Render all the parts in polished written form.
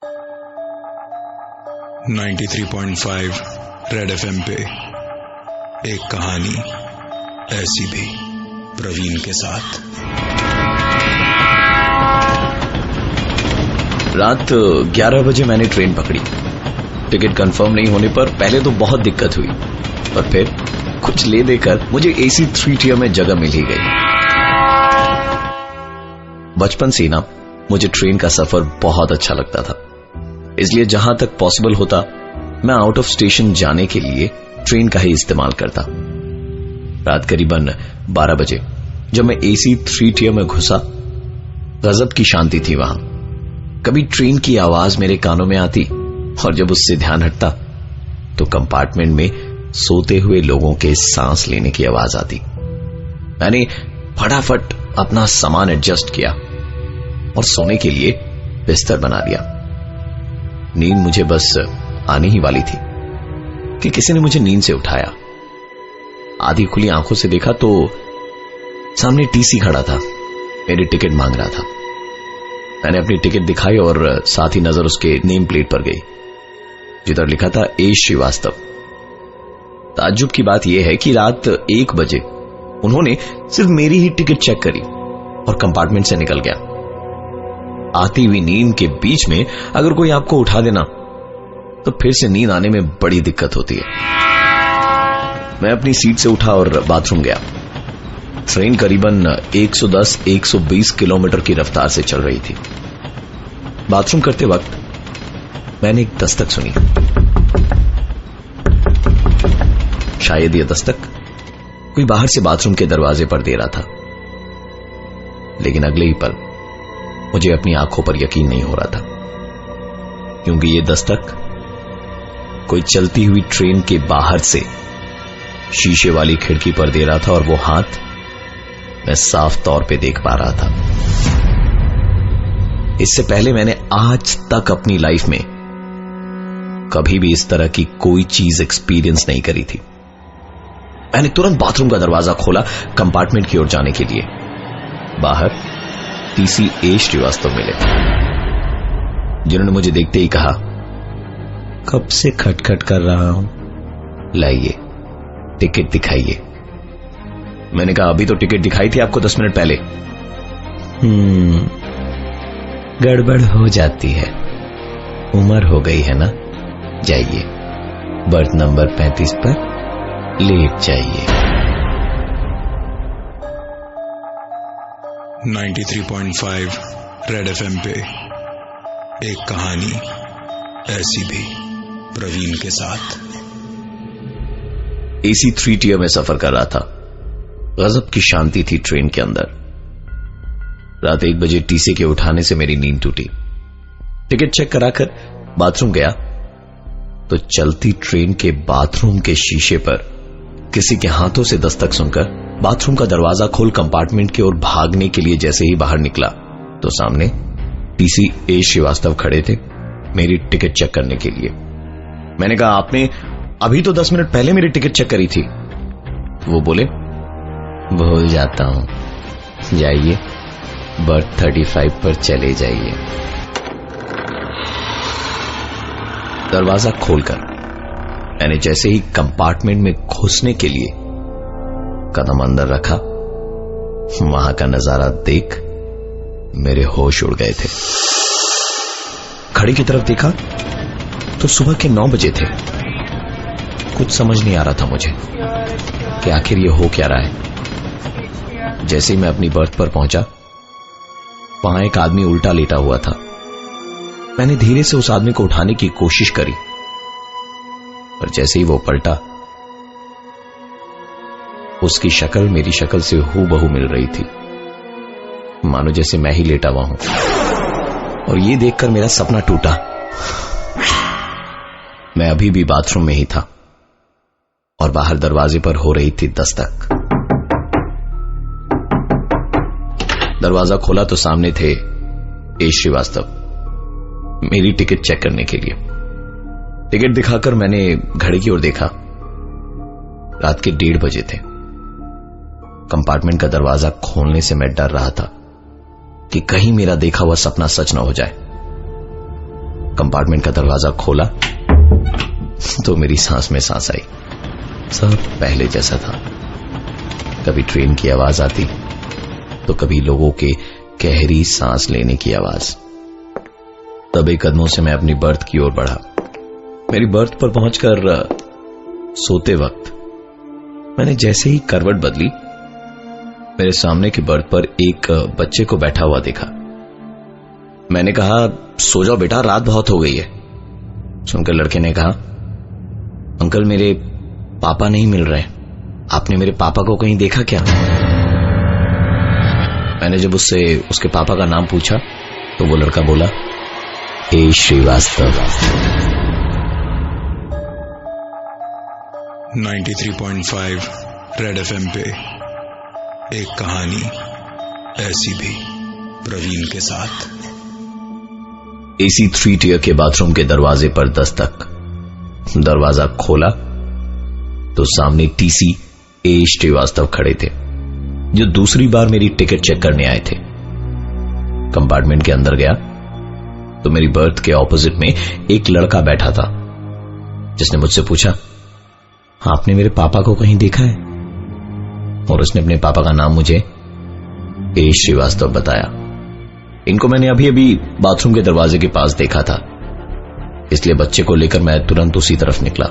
93.5 red FM पे एक कहानी ऐसी भी, प्रवीण के साथ। रात 11 बजे मैंने ट्रेन पकड़ी। टिकट कंफर्म नहीं होने पर पहले तो बहुत दिक्कत हुई, पर फिर कुछ ले देकर मुझे AC 3 tier में जगह मिल ही गई। बचपन से ना मुझे ट्रेन का सफर बहुत अच्छा लगता था, इसलिए जहां तक पॉसिबल होता मैं आउट ऑफ स्टेशन जाने के लिए ट्रेन का ही इस्तेमाल करता। रात करीबन 12 बजे जब मैं AC 3 tier में घुसा, गजब की शांति थी वहां। कभी ट्रेन की आवाज मेरे कानों में आती और जब उससे ध्यान हटता तो कंपार्टमेंट में सोते हुए लोगों के सांस लेने की आवाज आती। मैंने फटाफट अपना सामान एडजस्ट किया और सोने के लिए बिस्तर बना लिया। नींद मुझे बस आने ही वाली थी कि किसी ने मुझे नींद से उठाया। आधी खुली आंखों से देखा तो सामने TC खड़ा था, मेरी टिकट मांग रहा था। मैंने अपनी टिकट दिखाई और साथ ही नजर उसके नेम प्लेट पर गई, जिधर लिखा था A श्रीवास्तव। ताज्जुब की बात यह है कि रात 1 बजे उन्होंने सिर्फ मेरी ही टिकट चेक करी और कंपार्टमेंट से निकल गया। आती हुई नींद के बीच में अगर कोई आपको उठा देना तो फिर से नींद आने में बड़ी दिक्कत होती है। मैं अपनी सीट से उठा और बाथरूम गया। ट्रेन करीबन 110-120 किलोमीटर की रफ्तार से चल रही थी। बाथरूम करते वक्त मैंने एक दस्तक सुनी। शायद यह दस्तक कोई बाहर से बाथरूम के दरवाजे पर दे रहा था, लेकिन अगले ही पल मुझे अपनी आंखों पर यकीन नहीं हो रहा था, क्योंकि यह दस्तक कोई चलती हुई ट्रेन के बाहर से शीशे वाली खिड़की पर दे रहा था और वो हाथ मैं साफ तौर पे देख पा रहा था। इससे पहले मैंने आज तक अपनी लाइफ में कभी भी इस तरह की कोई चीज एक्सपीरियंस नहीं करी थी। मैंने तुरंत बाथरूम का दरवाजा खोला कंपार्टमेंट की ओर जाने के लिए। बाहर TC A श्रीवास्तव मिले, जिन्होंने मुझे देखते ही कहा, कब से खटखट कर रहा हूं, लाइए टिकट दिखाइए। मैंने कहा, अभी तो टिकट दिखाई थी आपको 10 मिनट पहले। गड़बड़ हो जाती है, उम्र हो गई है ना। जाइए बर्थ नंबर 35 पर लेट जाइए। 93.5 रेड एफएम पे एक कहानी ऐसी भी, प्रवीण के साथ। AC 3 tier में सफर कर रहा था। गजब की शांति थी ट्रेन के अंदर। रात 1 बजे TC के उठाने से मेरी नींद टूटी। टिकट चेक कराकर बाथरूम गया तो चलती ट्रेन के बाथरूम के शीशे पर किसी के हाथों से दस्तक सुनकर बाथरूम का दरवाजा खोल कंपार्टमेंट की ओर भागने के लिए जैसे ही बाहर निकला तो सामने TC A श्रीवास्तव खड़े थे मेरी टिकट चेक करने के लिए। मैंने कहा, आपने अभी तो 10 मिनट पहले मेरी टिकट चेक करी थी। वो बोले, भूल जाता हूं, जाइए बर्थ 35 पर चले जाइए। दरवाजा खोलकर मैंने जैसे ही कंपार्टमेंट में घुसने के लिए कदम अंदर रखा, वहां का नजारा देख मेरे होश उड़ गए थे। घड़ी की तरफ देखा तो सुबह के 9 बजे थे। कुछ समझ नहीं आ रहा था मुझे कि आखिर ये हो क्या रहा है। जैसे ही मैं अपनी बर्थ पर पहुंचा, वहां एक आदमी उल्टा लेटा हुआ था। मैंने धीरे से उस आदमी को उठाने की कोशिश करी, पर जैसे ही वो पलटा, उसकी शक्ल मेरी शक्ल से हूबहू मिल रही थी, मानो जैसे मैं ही लेटा हुआ हूं। और ये देखकर मेरा सपना टूटा। मैं अभी भी बाथरूम में ही था और बाहर दरवाजे पर हो रही थी दस्तक। दरवाजा खोला तो सामने थे A श्रीवास्तव, मेरी टिकट चेक करने के लिए। टिकट दिखाकर मैंने घड़ी की ओर देखा। रात के 1:30 बजे थे। कंपार्टमेंट का दरवाजा खोलने से मैं डर रहा था कि कहीं मेरा देखा हुआ सपना सच न हो जाए। कंपार्टमेंट का दरवाजा खोला तो मेरी सांस में सांस आई। सब पहले जैसा था। कभी ट्रेन की आवाज आती तो कभी लोगों के गहरी सांस लेने की आवाज। दबे कदमों से मैं अपनी बर्थ की ओर बढ़ा। मेरी बर्थ पर पहुंचकर सोते वक्त मैंने जैसे ही करवट बदली, मेरे सामने की बर्थ पर एक बच्चे को बैठा हुआ देखा। मैंने कहा, सो जाओ बेटा, रात बहुत हो गई है। सुनकर लड़के ने कहा, अंकल मेरे पापा नहीं मिल रहे, आपने मेरे पापा को कहीं देखा क्या? मैंने जब उससे उसके पापा का नाम पूछा तो वो लड़का बोला, ए श्रीवास्तव। 93.5 रेड एफएम पे एक कहानी ऐसी भी, प्रवीण के साथ। एसी 3 टियर के बाथरूम के दरवाजे पर दस्तक। दरवाजा खोला तो सामने टीसी ए श्रीवास्तव खड़े थे, जो दूसरी बार मेरी टिकट चेक करने आए थे। कंपार्टमेंट के अंदर गया तो मेरी बर्थ के ऑपोजिट में एक लड़का बैठा था, जिसने मुझसे पूछा, आपने मेरे पापा को कहीं देखा है? और उसने अपने पापा का नाम मुझे ए श्रीवास्तव बताया। इनको मैंने अभी अभी बाथरूम के दरवाजे के पास देखा था, इसलिए बच्चे को लेकर मैं तुरंत उसी तरफ निकला।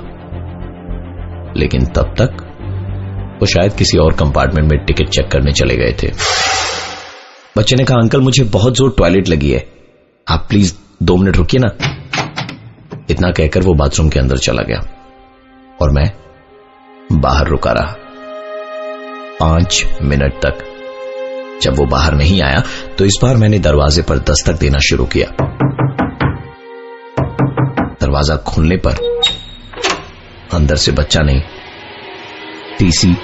लेकिन तब तक वो शायद किसी और कंपार्टमेंट में टिकट चेक करने चले गए थे। बच्चे ने कहा, अंकल मुझे बहुत जोर टॉयलेट लगी है, आप प्लीज 2 मिनट रुकिए ना। इतना कहकर वो बाथरूम के अंदर चला गया और मैं बाहर रुका रहा 5 मिनट तक। जब वो बाहर नहीं आया तो इस बार मैंने दरवाजे पर दस्तक देना शुरू किया। दरवाजा खुलने पर अंदर से बच्चा नहीं, टीसी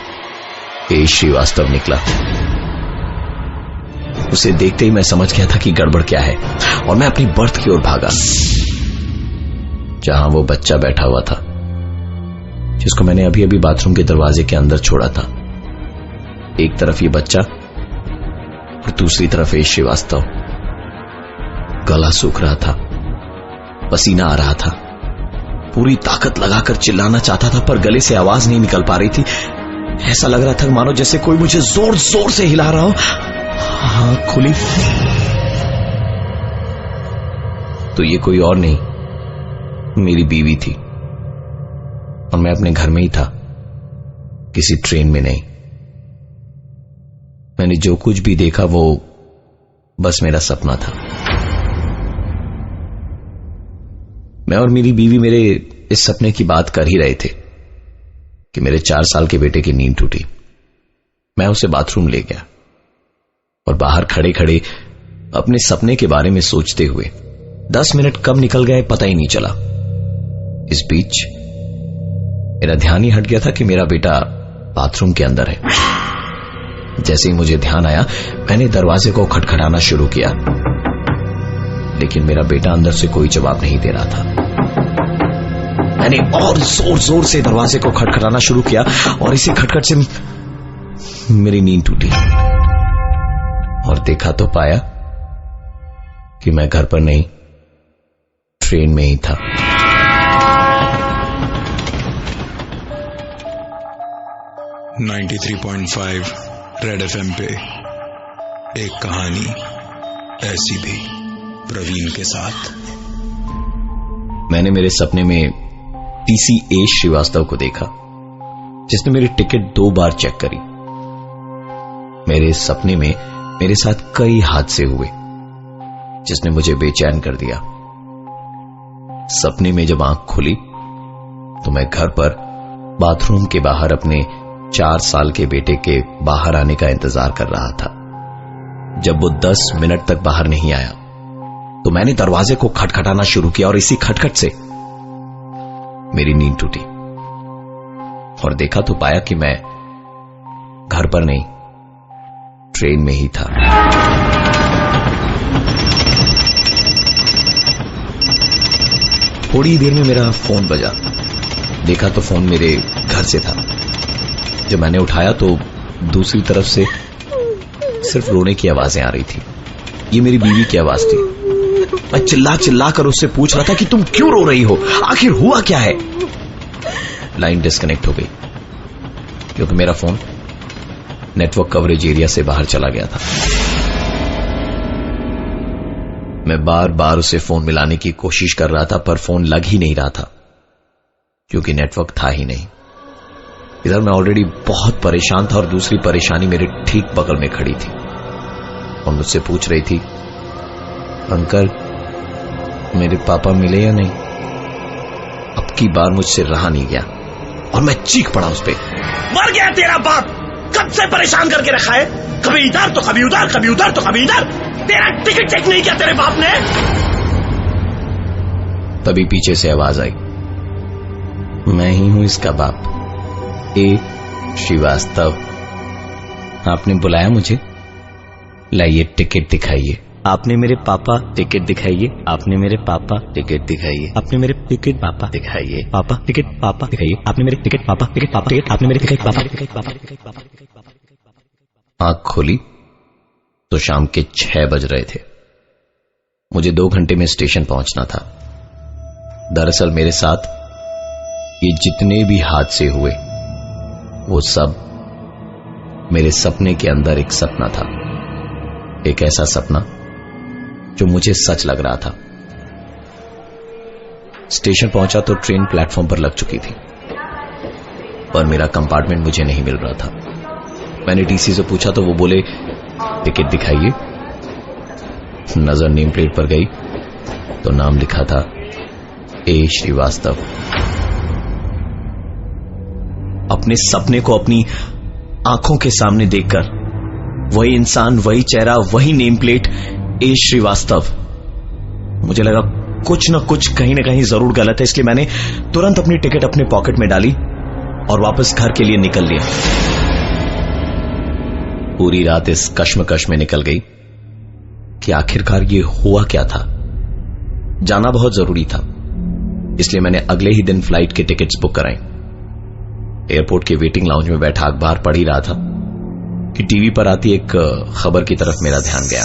ए श्रीवास्तव निकला। उसे देखते ही मैं समझ गया था कि गड़बड़ क्या है और मैं अपनी बर्थ की ओर भागा, जहां वो बच्चा बैठा हुआ था, जिसको मैंने अभी अभी बाथरूम के दरवाजे के अंदर छोड़ा था। एक तरफ ये बच्चा और दूसरी तरफ ए श्रीवास्तव। गला सूख रहा था, पसीना आ रहा था, पूरी ताकत लगाकर चिल्लाना चाहता था पर गले से आवाज नहीं निकल पा रही थी। ऐसा लग रहा था मानो जैसे कोई मुझे जोर जोर से हिला रहा हो। आंख खुली तो ये कोई और नहीं, मेरी बीवी थी और मैं अपने घर में ही था, किसी ट्रेन में नहीं। मैंने जो कुछ भी देखा वो बस मेरा सपना था। मैं और मेरी बीवी मेरे इस सपने की बात कर ही रहे थे कि मेरे 4 साल के बेटे की नींद टूटी। मैं उसे बाथरूम ले गया और बाहर खड़े खड़े अपने सपने के बारे में सोचते हुए 10 मिनट कब निकल गए पता ही नहीं चला। इस बीच मेरा ध्यान ही हट गया था कि मेरा बेटा बाथरूम के अंदर है। जैसे ही मुझे ध्यान आया मैंने दरवाजे को खटखटाना शुरू किया, लेकिन मेरा बेटा अंदर से कोई जवाब नहीं दे रहा था। मैंने और जोर जोर से दरवाजे को खटखटाना शुरू किया और इसी खटखट से मेरी नींद टूटी और देखा तो पाया कि मैं घर पर नहीं, ट्रेन में ही था। .5 रेड एफएम पे एक कहानी ऐसी भी, प्रवीण के साथ। मैंने मेरे सपने में टीसी ए श्रीवास्तव को देखा, जिसने मेरी टिकट 2 बार चेक करी। मेरे सपने में मेरे साथ कई हादसे हुए, जिसने मुझे बेचैन कर दिया। सपने में जब आंख खुली तो मैं घर पर बाथरूम के बाहर अपने 4 साल के बेटे के बाहर आने का इंतजार कर रहा था। जब वो 10 मिनट तक बाहर नहीं आया तो मैंने दरवाजे को खटखटाना शुरू किया और इसी खटखट से मेरी नींद टूटी और देखा तो पाया कि मैं घर पर नहीं, ट्रेन में ही था। थोड़ी देर में मेरा फोन बजा। देखा तो फोन मेरे घर से था। जब मैंने उठाया तो दूसरी तरफ से सिर्फ रोने की आवाजें आ रही थी। ये मेरी बीवी की आवाज थी। मैं चिल्ला चिल्ला कर उससे पूछ रहा था कि तुम क्यों रो रही हो, आखिर हुआ क्या है। लाइन डिस्कनेक्ट हो गई क्योंकि मेरा फोन नेटवर्क कवरेज एरिया से बाहर चला गया था। मैं बार बार उसे फोन मिलाने की कोशिश कर रहा था पर फोन लग ही नहीं रहा था क्योंकि नेटवर्क था ही नहीं। इधर मैं ऑलरेडी बहुत परेशान था और दूसरी परेशानी मेरे ठीक बगल में खड़ी थी और मुझसे पूछ रही थी, अंकल मेरे पापा मिले या नहीं। अब की बार मुझसे रहा नहीं गया और मैं चीख पड़ा उस पे, मर गया तेरा बाप, कब से परेशान करके रखा है, कभी इधर तो कभी उधर, कभी उधर तो कभी इधर। तेरा टिकट चेक नहीं किया तेरे बाप ने। तभी पीछे से आवाज आई, मैं ही हूं इसका बाप, ए श्रीवास्तव। आपने बुलाया मुझे, लाइए टिकट दिखाइए। आपने मेरे पापा टिकट दिखाइए, आपने मेरे पापा टिकट दिखाइए, आपने मेरे टिकट पापा दिखाइए, पापा टिकट पापा दिखाइए, आपने मेरे टिकट पापा टिकट पापा टिकट, आपने मेरे टिकट पापा टिकट पापा टिकट पापा। आंख खोली तो शाम के 6 बज रहे थे। मुझे 2 घंटे में स्टेशन पहुंचना था। दरअसल मेरे साथ ये जितने भी हादसे हुए वो सब मेरे सपने के अंदर एक सपना था, एक ऐसा सपना जो मुझे सच लग रहा था। स्टेशन पहुंचा तो ट्रेन प्लेटफॉर्म पर लग चुकी थी पर मेरा कंपार्टमेंट मुझे नहीं मिल रहा था। मैंने टीसी से पूछा तो वो बोले टिकट दिखाइए। नजर नेम प्लेट पर गई तो नाम लिखा था ए श्रीवास्तव। अपने सपने को अपनी आंखों के सामने देखकर वही इंसान, वही चेहरा, वही नेम प्लेट, ए श्रीवास्तव। मुझे लगा कुछ न कुछ कहीं ना कहीं जरूर गलत है, इसलिए मैंने तुरंत अपनी टिकट अपने पॉकेट में डाली और वापस घर के लिए निकल लिया। पूरी रात इस कश्मकश में निकल गई कि आखिरकार ये हुआ क्या था। जाना बहुत जरूरी था इसलिए मैंने अगले ही दिन फ्लाइट के टिकट्स बुक कराई। एयरपोर्ट के वेटिंग लाउंज में बैठा अखबार पढ़ ही रहा था कि टीवी पर आती एक खबर की तरफ मेरा ध्यान गया।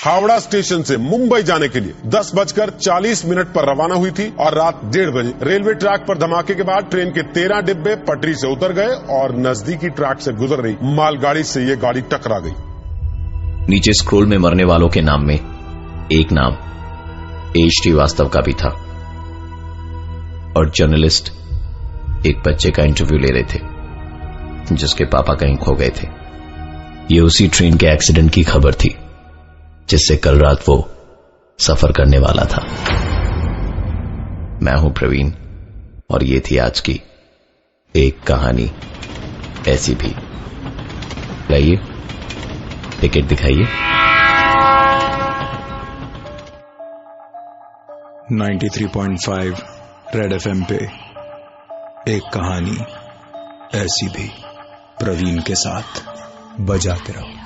हावड़ा स्टेशन से मुंबई जाने के लिए 10:40 पर रवाना हुई थी और रात 1:30 बजे रेलवे ट्रैक पर धमाके के बाद ट्रेन के 13 डिब्बे पटरी से उतर गए और नजदीकी ट्रैक से गुजर रही मालगाड़ी से ये गाड़ी टकरा गई। नीचे स्क्रोल में मरने वालों के नाम में एक नाम ए श्रीवास्तव का भी था और जर्नलिस्ट एक बच्चे का इंटरव्यू ले रहे थे जिसके पापा कहीं खो गए थे। ये उसी ट्रेन के एक्सीडेंट की खबर थी जिससे कल रात वो सफर करने वाला था। मैं हूं प्रवीण और ये थी आज की एक कहानी ऐसी भी। लाइए टिकट दिखाइए। 93.5 रेड एफएम पे एक कहानी ऐसी भी, प्रवीण के साथ बजाते रहो।